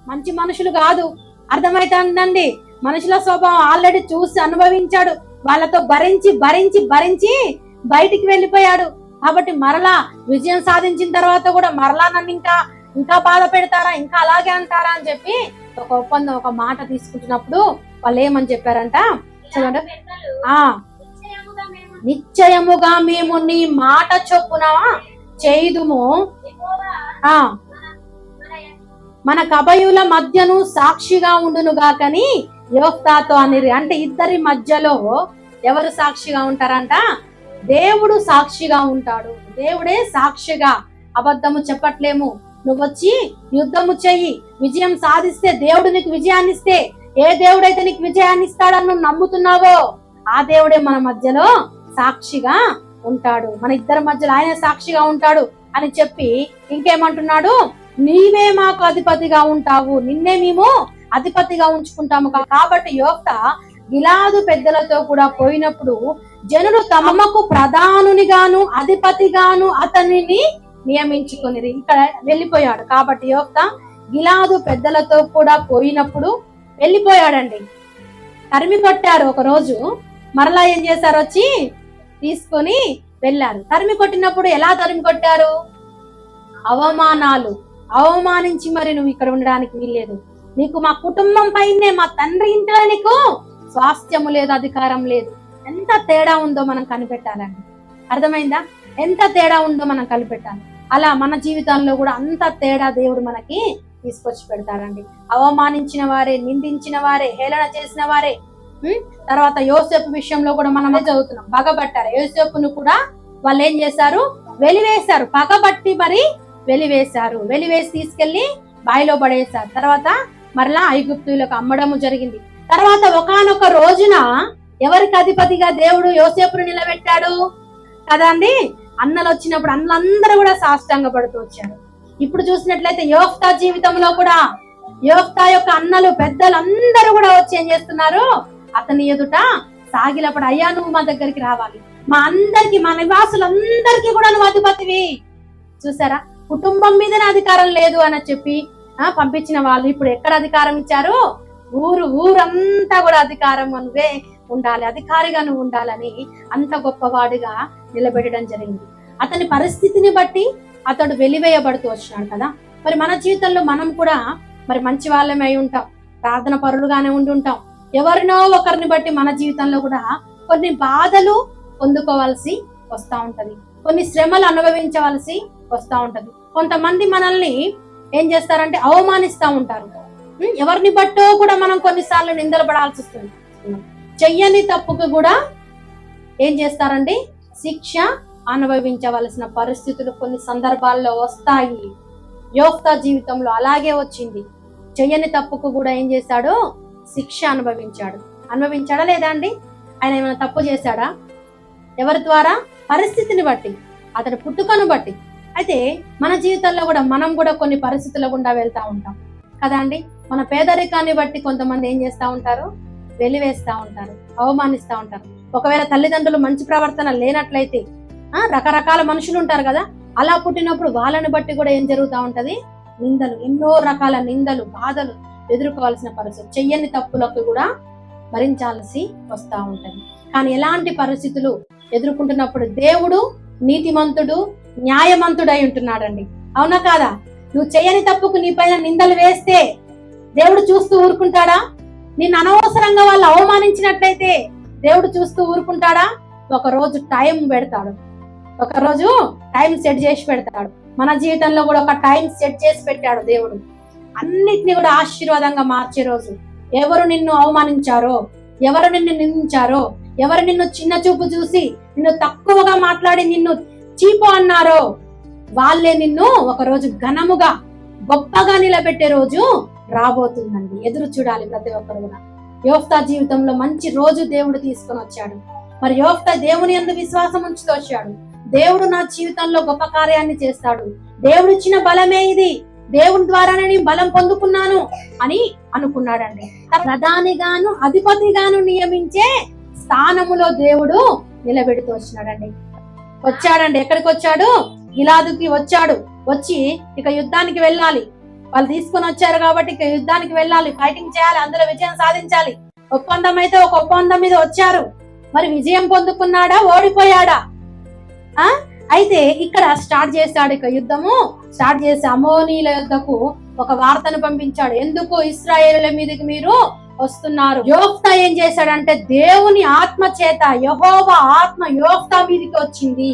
మంచి మనుషులు కాదు. అర్థమైతుందండి? మనుషుల స్వభావం ఆల్రెడీ చూసి అనుభవించాడు. వాళ్ళతో భరించి భరించి భరించి బయటికి వెళ్ళిపోయాడు. కాబట్టి మరలా విజయం సాధించిన తర్వాత కూడా మరలా నన్ను ఇంకా బాధ పెడతారా, ఇంకా అలాగే అంటారా అని చెప్పి ఒక ఒప్పందం, ఒక మాట తీసుకుంటున్నప్పుడు వాళ్ళు ఏమని చెప్పారంట చూడండి. నిశ్చయముగా మేము నీ మాట చొప్పున చేయుదుము, మన కబయుల మధ్యను సాక్షిగా ఉండును గాకని యోఫ్తాతో అనిరి. అంటే ఇద్దరి మధ్యలో ఎవరు సాక్షిగా ఉంటారంట? దేవుడు సాక్షిగా ఉంటాడు. దేవుడే సాక్షిగా. అబద్ధము చెప్పట్లేము. నువ్వు వచ్చి యుద్ధము చెయ్యి, విజయం సాధిస్తే దేవుడు నీకు విజయాన్ని ఇస్తే, ఏ దేవుడైతే నీకు విజయాన్ని ఇస్తాడని నువ్వు నమ్ముతున్నావో ఆ దేవుడే మన మధ్యలో సాక్షిగా ఉంటాడు. మన ఇద్దరి మధ్యలో ఆయన సాక్షిగా ఉంటాడు అని చెప్పి ఇంకేమంటున్నాడు? నీవే మాకు అధిపతిగా ఉంటావు, నిన్నే మేము అధిపతిగా ఉంచుకుంటాము. కాబట్టి యోఫ్తా గిలాదు పెద్దలతో కూడా పోయినప్పుడు జనులు తమకు ప్రధానునిగాను అధిపతిగాను అతనిని నియమించుకుని ఇక్కడ వెళ్ళిపోయాడు. కాబట్టి యోఫ్తా గిలాదు పెద్దలతో కూడా పోయినప్పుడు వెళ్ళిపోయాడండి. తరిమి కొట్టారు ఒక రోజు. మరలా ఏం చేశారు? వచ్చి తీసుకొని వెళ్ళారు. తరిమి కొట్టినప్పుడు ఎలా తరిమి కొట్టారు? అవమానాలు అవమానించి, మరి నువ్వు ఇక్కడ ఉండడానికి వీల్లేదు, నీకు మా కుటుంబం పైనే, మా తండ్రి ఇంట్లో నీకు స్వాస్థ్యము లేదు, అధికారం లేదు. ఎంత తేడా ఉందో మనం కనిపెట్టాలండి. అర్థమైందా? ఎంత తేడా ఉందో మనం కనిపెట్టాలి. అలా మన జీవితంలో కూడా అంత తేడా దేవుడు మనకి తీసుకొచ్చి పెడతాడండి. అవమానించిన వారే, నిందించిన వారే, హేళన చేసిన వారే. తర్వాత యోసేపు విషయంలో కూడా మనమే చదువుతున్నాం. పగబట్టారు యోసేపును కూడా. వాళ్ళు ఏం చేశారు? వెలివేశారు. పగబట్టి మరి వెలివేశారు. వెలివేసి తీసుకెళ్లి బాయిలో పడేశారు. తర్వాత మరలా ఐగుప్తులకు అమ్మడము జరిగింది. తర్వాత ఒకానొక రోజున ఎవరికి అధిపతిగా దేవుడు యోసేపును నిలబెట్టాడు కదండి? అన్నలు వచ్చినప్పుడు అన్నలందరూ కూడా సాష్టాంగ పడుతూ వచ్చారు. ఇప్పుడు చూసినట్లయితే యోఫ్తా జీవితంలో కూడా యోఫ్తా యొక్క అన్నలు పెద్దలందరూ కూడా వచ్చి ఏం చేస్తున్నారు? అతని ఎదుట సాగిలపడి, అయ్యా నువ్వు మా దగ్గరికి రావాలి, మా అందరికి, మా నివాసులందరికీ కూడా నువ్వు అధిపతివి. చూసారా? కుటుంబం మీదనే అధికారం లేదు అని చెప్పి పంపించిన వాళ్ళు ఇప్పుడు ఎక్కడ అధికారం ఇచ్చారు? ఊరంతా కూడా అధికారం నువ్వే ఉండాలి, అధికారిగా నువ్వు ఉండాలని అంత గొప్పవాడిగా నిలబెట్టడం జరిగింది. అతని పరిస్థితిని బట్టి అతడు వెలివేయబడుతూ వచ్చినాడు కదా. మరి మన జీవితంలో మనం కూడా మరి మంచి వాళ్ళమై ఉంటాం, ప్రార్థన పరులుగానే ఉండుంటాం. ఎవరినో ఒకరిని బట్టి మన జీవితంలో కూడా కొన్ని బాధలు పొందుకోవాల్సి వస్తా ఉంటది, కొన్ని శ్రమలు అనుభవించవలసి వస్తా ఉంటది. కొంతమంది మనల్ని ఏం చేస్తారంటే అవమానిస్తా ఉంటారు. ఎవరిని బట్టో కూడా మనం కొన్నిసార్లు నిందలు పడాల్సి వస్తుంది. చెయ్యని తప్పుకు కూడా ఏం చేస్తారండి? శిక్ష అనుభవించవలసిన పరిస్థితులు కొన్ని సందర్భాల్లో వస్తాయి. యోఫ్తా జీవితంలో అలాగే వచ్చింది. చెయ్యని తప్పుకు కూడా ఏం చేశాడు? శిక్ష అనుభవించాడా లేదా అండి? ఆయన ఏమైనా తప్పు చేశాడా? ఎవరి ద్వారా? పరిస్థితిని బట్టి, అతడి పుట్టుకను బట్టి. అయితే మన జీవితంలో కూడా మనం కూడా కొన్ని పరిస్థితుల గుండా వెళ్తా ఉంటాం కదా అండి. మన పేదరికాన్ని బట్టి కొంతమంది ఏం చేస్తా ఉంటారు? వెలివేస్తా ఉంటారు, అవమానిస్తా ఉంటారు. ఒకవేళ తల్లిదండ్రులు మంచి ప్రవర్తన లేనట్లయితే రకరకాల మనుషులు ఉంటారు కదా, అలా పుట్టినప్పుడు వాళ్ళని బట్టి కూడా ఏం జరుగుతూ ఉంటది? నిందలు, ఎన్నో రకాల నిందలు, బాధలు ఎదుర్కోవాల్సిన పరిస్థితి, చెయ్యని తప్పులకు కూడా భరించాల్సి వస్తూ ఉంటది. కానీ ఎలాంటి పరిస్థితులు ఎదుర్కొంటున్నప్పుడు దేవుడు నీతిమంతుడు, న్యాయమంతుడై ఉంటున్నాడండి. అవునా కాదా? నువ్వు చెయ్యని తప్పుకు నీ పైన నిందలు వేస్తే దేవుడు చూస్తూ ఊరుకుంటాడా? నిన్ను అనవసరంగా వాళ్ళు అవమానించినట్లయితే దేవుడు చూస్తూ ఊరుకుంటాడా? ఒకరోజు టైం పెడతాడు, ఒకరోజు టైం సెట్ చేసి పెడతాడు. మన జీవితంలో కూడా ఒక టైం సెట్ చేసి పెట్టాడు దేవుడు. అన్నిటినీ కూడా ఆశీర్వాదంగా మార్చే రోజు. ఎవరు నిన్ను అవమానించారో, ఎవరు నిన్ను నిందించారో, ఎవరు నిన్ను చిన్న చూపు చూసి నిన్ను తక్కువగా మాట్లాడి నిన్ను చీపు అన్నారో వాళ్ళే నిన్ను ఒకరోజు ఘనముగా గొప్పగా నిలబెట్టే రోజు రాబోతుందండి. ఎదురు చూడాలి ప్రతి ఒక్కరు కూడా. యోఫ్తా జీవితంలో మంచి రోజు దేవుడు తీసుకొని వచ్చాడు. మరి యోఫ్తా దేవుని యందు విశ్వాసం ఉంచుతూ వచ్చాడు. దేవుడు నా జీవితంలో గొప్ప కార్యాన్ని చేస్తాడు, దేవుడు ఇచ్చిన బలమే ఇది, దేవుని ద్వారానే నేను బలం పొందుకున్నాను అని అనుకున్నాడండి. ప్రధానిగాను అధిపతిగాను నియమించే స్థానములో దేవుడు నిలబెడుతూ వచ్చాడండి. ఎక్కడికి వచ్చాడు? గిలాదుకి వచ్చాడు. వచ్చి ఇక యుద్ధానికి వెళ్ళాలి. వాళ్ళు తీసుకొని వచ్చారు కాబట్టి ఇక యుద్ధానికి వెళ్ళాలి, ఫైటింగ్ చేయాలి, అందులో విజయం సాధించాలి. ఒప్పందం అయితే ఒక ఒప్పందం మీద వచ్చారు. మరి విజయం పొందుకున్నాడా, ఓడిపోయాడా? అయితే ఇక్కడ స్టార్ట్ చేశాడు ఇక యుద్ధము. స్టార్ట్ చేసి అమోనీల యుద్ధకు ఒక వార్తను పంపించాడు. ఎందుకు ఇశ్రాయేలుల మీదకి మీరు వస్తున్నారు? యోఫ్తా ఏం చేశాడంటే దేవుని ఆత్మ చేత, యెహోవా ఆత్మ యోఫ్తా మీదకి వచ్చింది.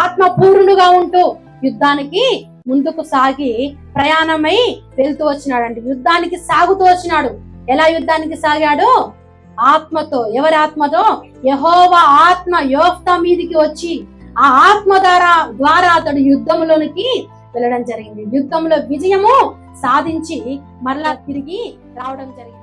ఆత్మ పూర్ణుగా ఉంటూ యుద్ధానికి ముందుకు సాగి ప్రయాణమై వెళ్తూ వచ్చినాడు. యుద్ధానికి సాగుతూ వచ్చినాడు. ఎలా యుద్ధానికి సాగాడు? ఆత్మతో. ఎవరి ఆత్మతో? యెహోవా ఆత్మ యోఫ్తా మీదకి వచ్చి ఆ ఆత్మ ద్వారా అతడు యుద్ధంలోనికి వెళ్ళడం జరిగింది. యుద్ధంలో విజయము సాధించి మరలా తిరిగి రావడం జరిగింది.